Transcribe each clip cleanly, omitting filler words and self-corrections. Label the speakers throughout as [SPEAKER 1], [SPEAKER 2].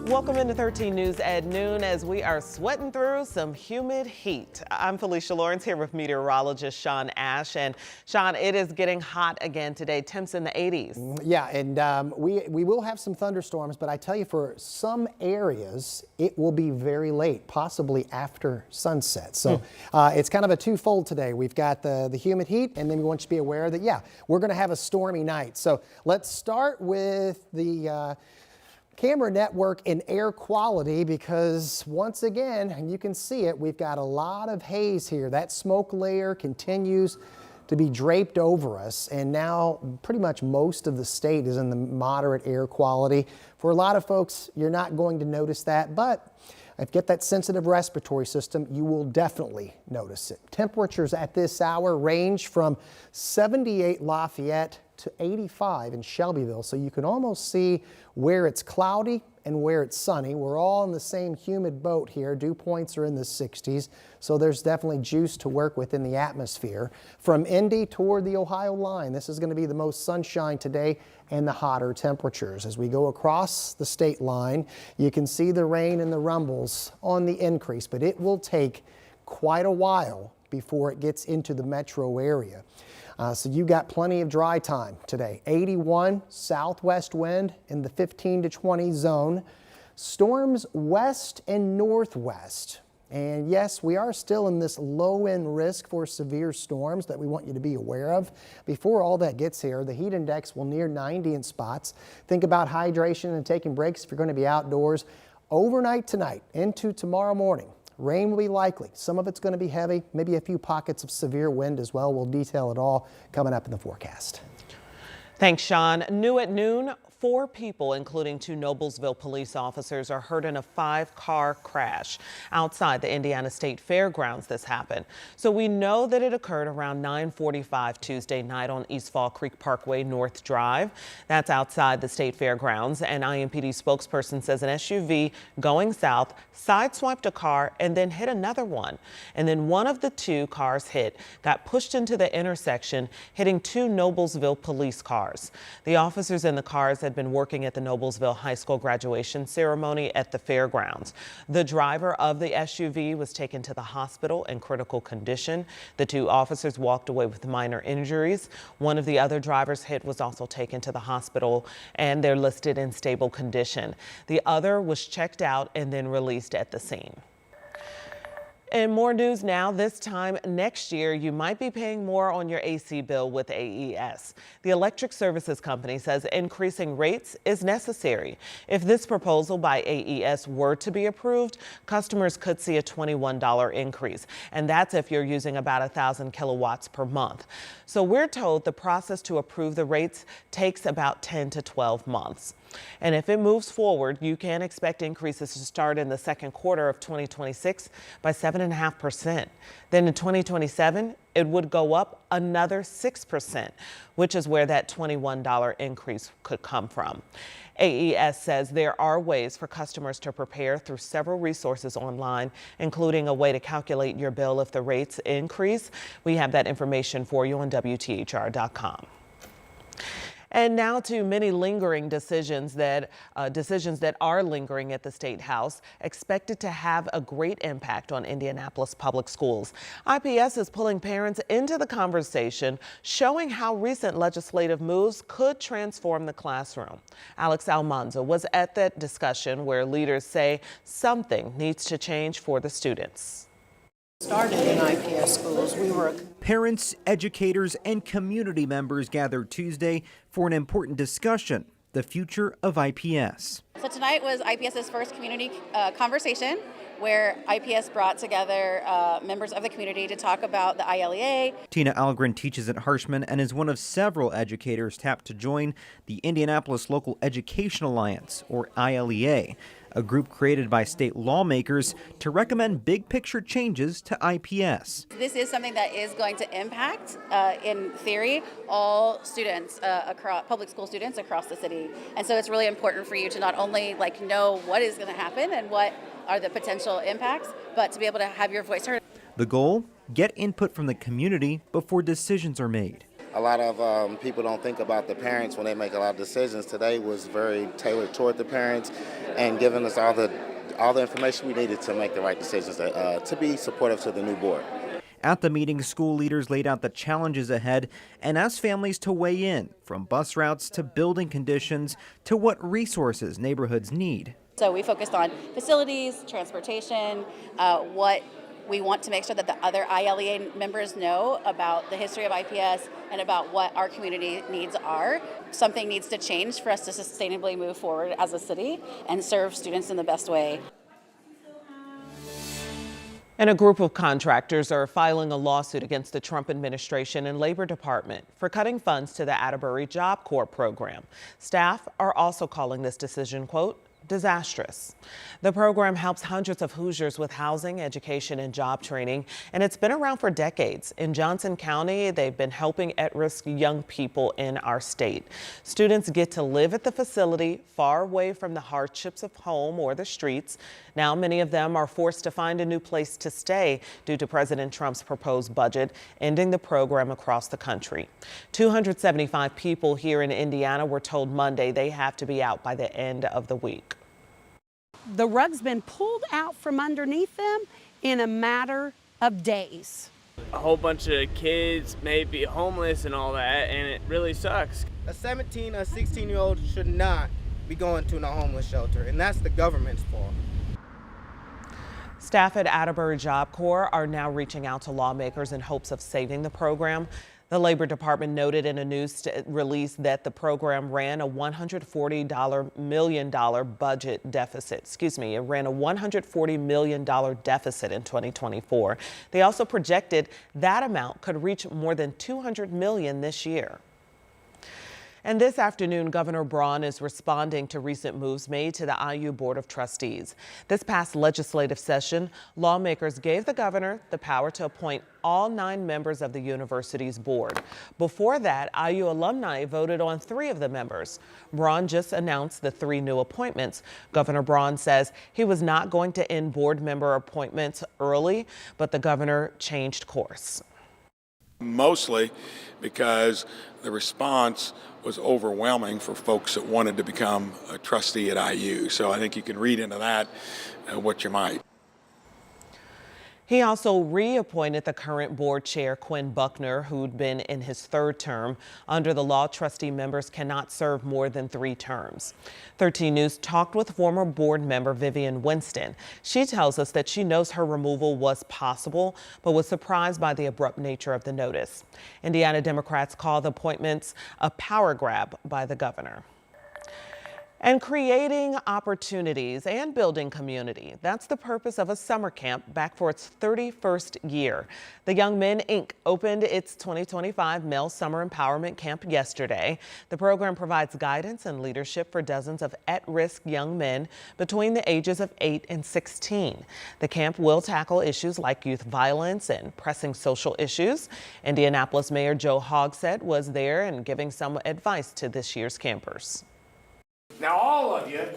[SPEAKER 1] Welcome into 13 News at noon as we are sweating through some humid heat. I'm Felicia Lawrence here with meteorologist Sean Ash. And Sean, it is getting hot again today. Temps in the 80s.
[SPEAKER 2] Yeah, and we will have some thunderstorms, but I tell you, for some areas, it will be very late, possibly after sunset. So it's kind of a twofold today. We've got the humid heat, and then we want you to be aware that, yeah, we're going to have a stormy night. So let's start with the camera network and air quality, because once again, and you can see it, we've got a lot of haze here. That smoke layer continues to be draped over us, and now pretty much most of the state is in the moderate air quality. For a lot of folks, you're not going to notice that, but if you get that sensitive respiratory system, you will definitely notice it. Temperatures at this hour range from 78 Lafayette to 85 in Shelbyville, so you can almost see where it's cloudy and where it's sunny. We're all in the same humid boat here. Dew points are in the 60s, so there's definitely juice to work with in the atmosphere. From Indy toward the Ohio line, this is going to be the most sunshine today and the hotter temperatures. As we go across the state line, you can see the rain and the rumbles on the increase, but it will take quite a while before it gets into the metro area. So you got plenty of dry time today. 81 southwest wind in the 15 to 20 zone. Storms west and northwest. And yes, we are still in this low end risk for severe storms that we want you to be aware of. Before all that gets here, the heat index will near 90 in spots. Think about hydration and taking breaks if you're going to be outdoors. Overnight tonight into tomorrow morning, rain will be likely. Some of it's going to be heavy, maybe a few pockets of severe wind as well. We'll detail it all coming up in the forecast.
[SPEAKER 1] Thanks, Sean. New at noon, 4 people, including 2 Noblesville police officers, are hurt in a 5-car crash outside the Indiana State Fairgrounds. This happened. So we know that it occurred around 9:45 Tuesday night on East Fall Creek Parkway North Drive. That's outside the State Fairgrounds. An IMPD spokesperson says an SUV going south sideswiped a car and then hit another one. And then one of the 2 cars hit got pushed into the intersection, hitting 2 Noblesville police cars. The officers in the cars had been working at the Noblesville High School graduation ceremony at the fairgrounds. The driver of the SUV was taken to the hospital in critical condition. The 2 officers walked away with minor injuries. One of the other drivers hit was also taken to the hospital, and they're listed in stable condition. The other was checked out and then released at the scene. And more news now. This time next year, you might be paying more on your AC bill with AES. The electric services company says increasing rates is necessary. If this proposal by AES were to be approved, customers could see a $21 increase. And that's if you're using about 1,000 kilowatts per month. So we're told the process to approve the rates takes about 10 to 12 months. And if it moves forward, you can expect increases to start in the second quarter of 2026 by 7.5%. Then in 2027, it would go up another 6%, which is where that $21 increase could come from. AES says there are ways for customers to prepare through several resources online, including a way to calculate your bill if the rates increase. We have that information for you on WTHR.com. And now to many lingering decisions that are lingering at the State House, expected to have a great impact on Indianapolis public schools. IPS is pulling parents into the conversation, showing how recent legislative moves could transform the classroom. Alex Almanza was at that discussion where leaders say something needs to change for the students.
[SPEAKER 3] Started in IPS schools.
[SPEAKER 4] Parents, educators, and community members gathered Tuesday for an important discussion, the future of IPS.
[SPEAKER 5] So tonight was IPS's first community conversation, where IPS brought together members of the community to talk about the ILEA.
[SPEAKER 4] Tina Algren teaches at Harshman and is one of several educators tapped to join the Indianapolis Local Education Alliance, or ILEA, a group created by state lawmakers to recommend big picture changes to IPS.
[SPEAKER 5] This is something that is going to impact, in theory, all students, public school students across the city. And so it's really important for you to not only know what is going to happen and what are the potential impacts, but to be able to have your voice heard.
[SPEAKER 4] The goal? Get input from the community before decisions are made.
[SPEAKER 6] a lot of people don't think about the parents when they make a lot of decisions. Today was very tailored toward the parents and giving us all the information we needed to make the right decisions to be supportive to the new board.
[SPEAKER 4] At the meeting, school leaders laid out the challenges ahead and asked families to weigh in, from bus routes to building conditions to what resources neighborhoods need.
[SPEAKER 5] So we focused on facilities, transportation, what we want to make sure that the other ILEA members know about the history of IPS and about what our community needs are. Something needs to change for us to sustainably move forward as a city and serve students in the best way.
[SPEAKER 1] And a group of contractors are filing a lawsuit against the Trump administration and Labor Department for cutting funds to the Atterbury Job Corps program. Staff are also calling this decision, quote, disastrous. The program helps hundreds of Hoosiers with housing, education, and job training, and it's been around for decades. In Johnson County, they've been helping at-risk young people in our state. Students get to live at the facility far away from the hardships of home or the streets. Now, many of them are forced to find a new place to stay due to President Trump's proposed budget, ending the program across the country. 275 people here in Indiana were told Monday they have to be out by the end of the week.
[SPEAKER 7] The rug's been pulled out from underneath them in a matter of days.
[SPEAKER 8] A whole bunch of kids may be homeless and all that, and it really sucks.
[SPEAKER 9] A 17 or 16-year-old should not be going to a homeless shelter, and that's the government's fault.
[SPEAKER 1] Staff at Atterbury Job Corps are now reaching out to lawmakers in hopes of saving the program. The Labor Department noted in a news release that the program ran a $140 million budget deficit. It ran a $140 million deficit in 2024. They also projected that amount could reach more than $200 million this year. And this afternoon, Governor Braun is responding to recent moves made to the IU Board of Trustees. This past legislative session, lawmakers gave the governor the power to appoint all 9 members of the university's board. Before that, IU alumni voted on 3 of the members. Braun just announced the 3 new appointments. Governor Braun says he was not going to end board member appointments early, but the governor changed course.
[SPEAKER 10] Mostly because the response was overwhelming for folks that wanted to become a trustee at IU. So I think you can read into that what you might.
[SPEAKER 1] He also reappointed the current board chair, Quinn Buckner, who'd been in his 3rd term. Under the law, trustee members cannot serve more than 3 terms. 13 News talked with former board member Vivian Winston. She tells us that she knows her removal was possible, but was surprised by the abrupt nature of the notice. Indiana Democrats call the appointments a power grab by the governor. And creating opportunities and building community. That's the purpose of a summer camp back for its 31st year. The Young Men, Inc. opened its 2025 Male Summer Empowerment Camp yesterday. The program provides guidance and leadership for dozens of at-risk young men between the ages of 8 and 16. The camp will tackle issues like youth violence and pressing social issues. Indianapolis Mayor Joe Hogsett was there and giving some advice to this year's campers.
[SPEAKER 11] Now, all of you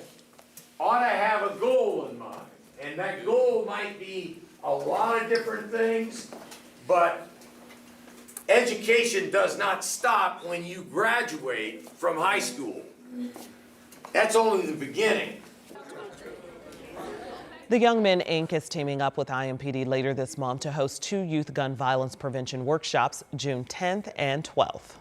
[SPEAKER 11] ought to have a goal in mind, and that goal might be a lot of different things, but education does not stop when you graduate from high school. That's only the beginning.
[SPEAKER 1] The Young Men, Inc. is teaming up with IMPD later this month to host 2 youth gun violence prevention workshops June 10th and 12th.